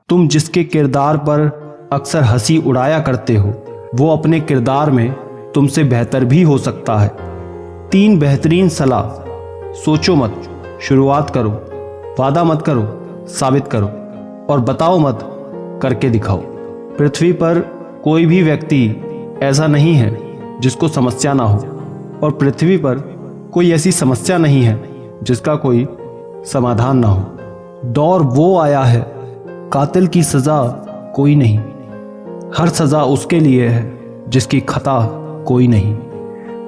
तुम जिसके किरदार पर अक्सर हंसी उड़ाया करते हो वो अपने किरदार में तुमसे बेहतर भी हो सकता है। 3 बेहतरीन सलाह। सोचो मत, शुरुआत करो। वादा मत करो, साबित करो। और बताओ मत, करके दिखाओ। पृथ्वी पर कोई भी व्यक्ति ऐसा नहीं है जिसको समस्या ना हो, और पृथ्वी पर कोई ऐसी समस्या नहीं है जिसका कोई समाधान ना हो। दौर वो आया है, कातिल की सजा कोई नहीं। हर सजा उसके लिए है जिसकी खता कोई नहीं।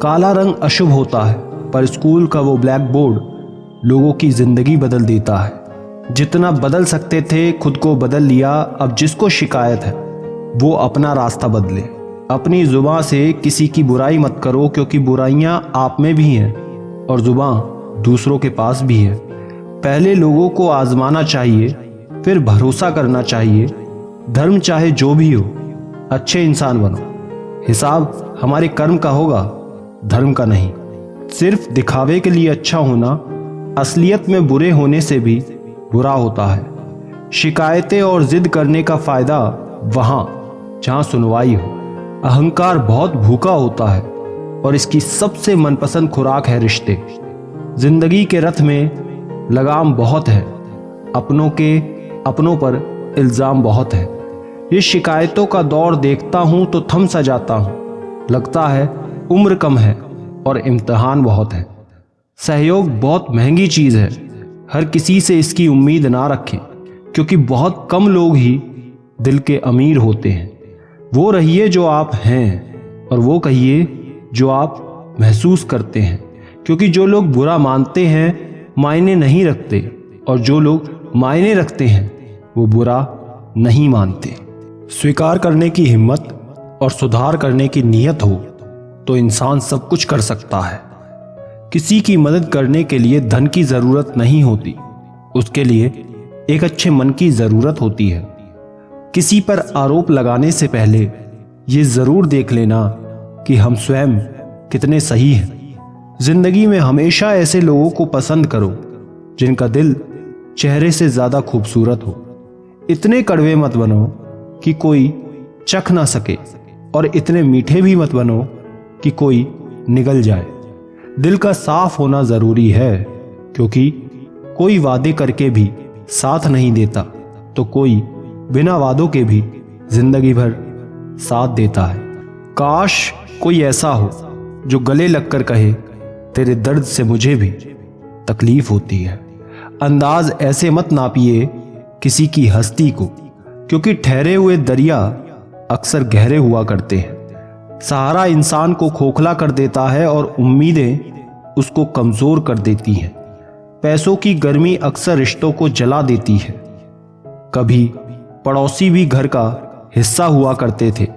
काला रंग अशुभ होता है, पर स्कूल का वो ब्लैक बोर्ड लोगों की जिंदगी बदल देता है। जितना बदल सकते थे खुद को बदल लिया। अब जिसको शिकायत है वो अपना रास्ता बदले। अपनी जुबान से किसी की बुराई मत करो, क्योंकि बुराइयां आप में भी हैं और जुबान दूसरों के पास भी है। पहले लोगों को आजमाना चाहिए, फिर भरोसा करना चाहिए। धर्म चाहे जो भी हो, अच्छे इंसान बनो। हिसाब हमारे कर्म का होगा, धर्म का नहीं। सिर्फ दिखावे के लिए अच्छा होना असलियत में बुरे होने से भी बुरा होता है। शिकायतें और जिद करने का फायदा वहां जहां सुनवाई हो। अहंकार बहुत भूखा होता है और इसकी सबसे मनपसंद खुराक है रिश्ते। जिंदगी के रथ में लगाम बहुत है, अपनों पर इल्जाम बहुत है। ये शिकायतों का दौर देखता हूं तो थम सा जाता हूं। लगता है उम्र कम है और इम्तिहान बहुत है। सहयोग बहुत महंगी चीज है, हर किसी से इसकी उम्मीद ना रखें, क्योंकि बहुत कम लोग ही दिल के अमीर होते हैं। वो रहिए जो आप हैं और वो कहिए जो आप महसूस करते हैं, क्योंकि जो लोग बुरा मानते हैं मायने नहीं रखते, और जो लोग मायने रखते हैं वो बुरा नहीं मानते। स्वीकार करने की हिम्मत और सुधार करने की नीयत हो तो इंसान सब कुछ कर सकता है। किसी की मदद करने के लिए धन की जरूरत नहीं होती, उसके लिए एक अच्छे मन की जरूरत होती है। किसी पर आरोप लगाने से पहले ये जरूर देख लेना कि हम स्वयं कितने सही हैं। जिंदगी में हमेशा ऐसे लोगों को पसंद करो जिनका दिल चेहरे से ज्यादा खूबसूरत हो। इतने कड़वे मत बनो कि कोई चख ना सके, और इतने मीठे भी मत बनो कि कोई निगल जाए। दिल का साफ होना जरूरी है, क्योंकि कोई वादे करके भी साथ नहीं देता तो कोई बिना वादों के भी जिंदगी भर साथ देता है। काश कोई ऐसा हो जो गले लगकर कहे, तेरे दर्द से मुझे भी तकलीफ होती है। अंदाज ऐसे मत नापिए किसी की हस्ती को, क्योंकि ठहरे हुए दरिया अक्सर गहरे हुआ करते हैं। सहारा इंसान को खोखला कर देता है और उम्मीदें उसको कमजोर कर देती हैं। पैसों की गर्मी अक्सर रिश्तों को जला देती है। कभी पड़ोसी भी घर का हिस्सा हुआ करते थे,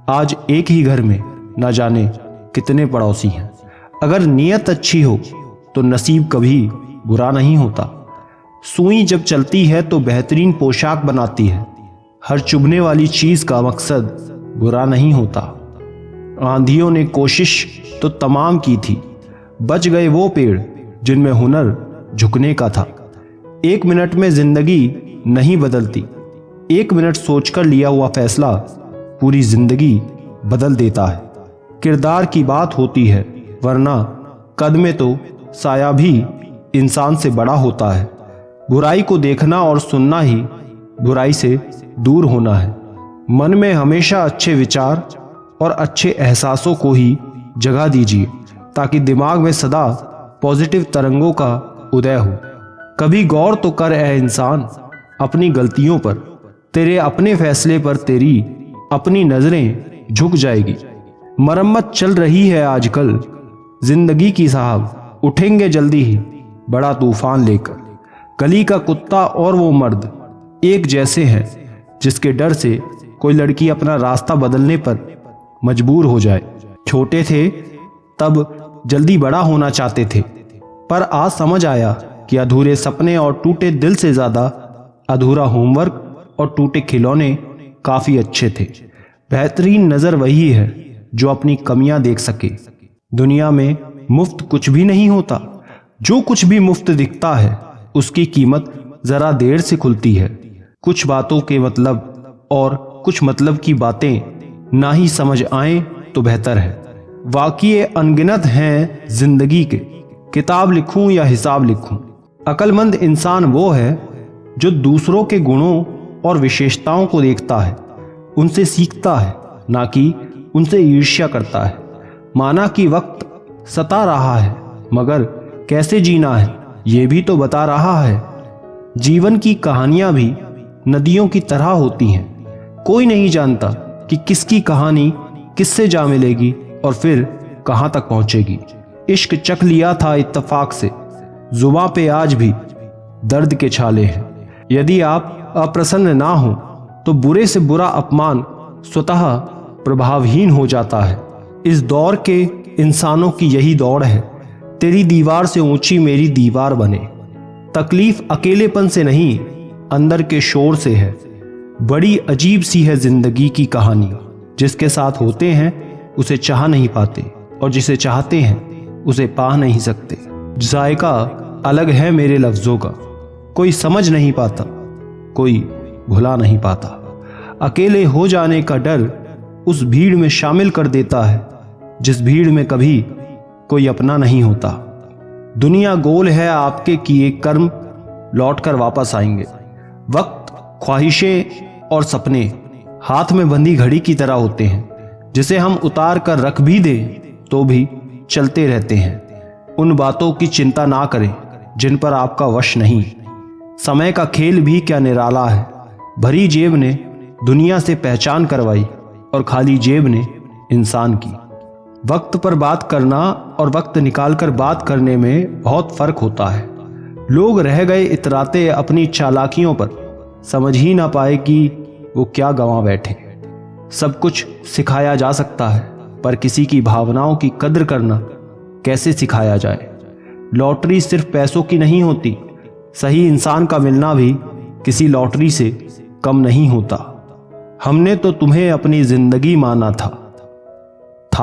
आज एक ही घर में न जाने कितने पड़ोसी हैं। अगर नीयत अच्छी हो तो नसीब कभी बुरा नहीं होता। सुई जब चलती है तो बेहतरीन पोशाक बनाती है। हर चुभने वाली चीज का मकसद बुरा नहीं होता। आंधियों ने कोशिश तो तमाम की थी, बच गए वो पेड़ जिनमें हुनर झुकने का था। 1 मिनट में जिंदगी नहीं बदलती, 1 मिनट सोचकर लिया हुआ फैसला पूरी जिंदगी बदल देता है। किरदार की बात होती है, वरना कद में तो साया भी इंसान से बड़ा होता है। बुराई को देखना और सुनना ही बुराई से दूर होना है। मन में हमेशा अच्छे विचार और अच्छे एहसासों को ही जगह दीजिए, ताकि दिमाग में सदा पॉजिटिव तरंगों का उदय हो। कभी गौर तो कर ए इंसान अपनी गलतियों पर, तेरे अपने फैसले पर तेरी अपनी नजरें झुक जाएगी। मरम्मत चल रही है आजकल जिंदगी की साहब, उठेंगे जल्दी ही बड़ा तूफान लेकर। गली का कुत्ता और वो मर्द एक जैसे हैं, जिसके डर से कोई लड़की अपना रास्ता बदलने पर मजबूर हो जाए। छोटे थे तब जल्दी बड़ा होना चाहते थे, पर आज समझ आया कि अधूरे सपने और टूटे दिल से ज्यादा अधूरा होमवर्क और टूटे खिलौने काफी अच्छे थे। बेहतरीन नजर वही है जो अपनी कमियां देख सके। दुनिया में मुफ्त कुछ भी नहीं होता, जो कुछ भी मुफ्त दिखता है उसकी कीमत जरा देर से खुलती है। कुछ बातों के मतलब और कुछ मतलब की बातें ना ही समझ आएं तो बेहतर है। वाक़ये अनगिनत हैं जिंदगी के, किताब लिखूं या हिसाब लिखूं। अक्लमंद इंसान वो है जो दूसरों के गुणों और विशेषताओं को देखता है, उनसे सीखता है, ना कि उनसे ईर्ष्या करता है। माना कि वक्त सता रहा है, मगर कैसे जीना है ये भी तो बता रहा है। जीवन की कहानियां भी नदियों की तरह होती हैं। कोई नहीं जानता कि किसकी कहानी किससे जा मिलेगी और फिर कहां तक पहुंचेगी। इश्क चख लिया था इत्तेफाक से, जुबां पे आज भी दर्द के छाले हैं। यदि आप अप्रसन्न ना हो तो बुरे से बुरा अपमान स्वतः प्रभावहीन हो जाता है। इस दौर के इंसानों की यही दौड़ है, तेरी दीवार से ऊंची मेरी दीवार बने। तकलीफ अकेलेपन से नहीं, अंदर के शोर से है। बड़ी अजीब सी है जिंदगी की कहानी, जिसके साथ होते हैं उसे चाह नहीं पाते और जिसे चाहते हैं उसे पा नहीं सकते। जायका अलग है मेरे लफ्जों का, कोई समझ नहीं पाता, कोई भुला नहीं पाता। अकेले हो जाने का डर उस भीड़ में शामिल कर देता है जिस भीड़ में कभी कोई अपना नहीं होता। दुनिया गोल है, आपके किए कर्म लौटकर वापस आएंगे। वक्त, ख्वाहिशें और सपने हाथ में बंधी घड़ी की तरह होते हैं, जिसे हम उतार कर रख भी दें तो भी चलते रहते हैं। उन बातों की चिंता ना करें जिन पर आपका वश नहीं। समय का खेल भी क्या निराला है। भरी जेब ने दुनिया से पहचान करवाई और खाली जेब ने इंसान की। वक्त पर बात करना और वक्त निकालकर बात करने में बहुत फर्क होता है। लोग रह गए इतराते अपनी चालाकियों पर, समझ ही ना पाए कि वो क्या गंवा बैठे। सब कुछ सिखाया जा सकता है, पर किसी की भावनाओं की कद्र करना कैसे सिखाया जाए। लॉटरी सिर्फ पैसों की नहीं होती, सही इंसान का मिलना भी किसी लॉटरी से कम नहीं होता। हमने तो तुम्हें अपनी जिंदगी माना था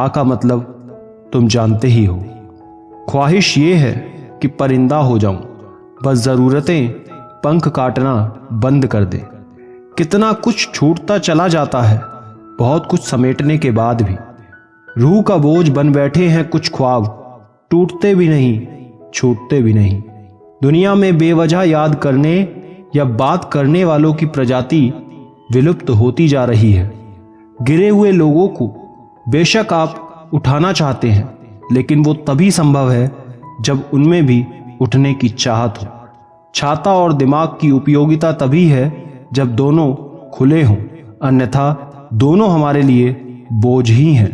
का मतलब तुम जानते ही हो। ख्वाहिश ये है कि परिंदा हो जाऊं, बस जरूरतें पंख काटना बंद कर दे। कितना कुछ छूटता चला जाता है, बहुत कुछ समेटने के बाद भी। रूह का बोझ बन बैठे हैं कुछ ख्वाब, टूटते भी नहीं, छूटते भी नहीं। दुनिया में बेवजह याद करने या बात करने वालों की प्रजाति विलुप्त होती जा रही है। गिरे हुए लोगों को बेशक आप उठाना चाहते हैं, लेकिन वो तभी संभव है जब उनमें भी उठने की चाहत हो। छाता और दिमाग की उपयोगिता तभी है जब दोनों खुले हों, अन्यथा दोनों हमारे लिए बोझ ही हैं।